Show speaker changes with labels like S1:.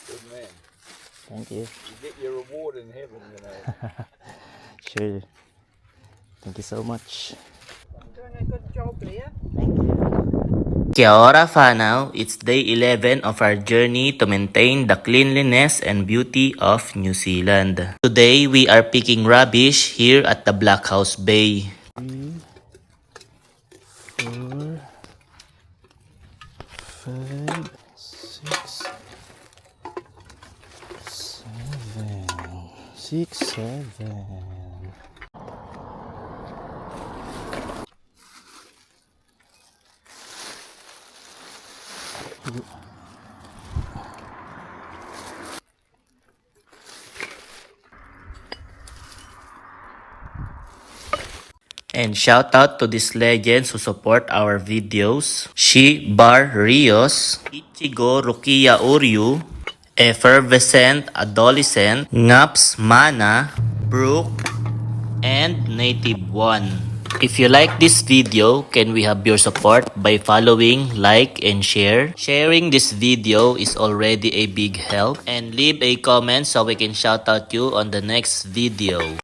S1: Good man.
S2: Thank you.
S1: You get your reward in heaven, you know.
S2: Sure. Thank you so much.
S3: Doing a good job, Leah.
S2: Thank you. Kia ora whānau, it's day 11 of our journey to maintain the cleanliness and beauty of New Zealand. Today, we are picking rubbish here at the Blockhouse Bay. 3, 4, 5, 6, 7, 6, 7. And shout out to these legends who support our videos. She Bar Rios, Ichigo Rukia Uryu, Effervescent Adolescent, Ngaps Mana, Brooke, and Native One. If you like this video, can we have your support by following, like, and share? Sharing this video is already a big help. And leave a comment so we can shout out you on the next video.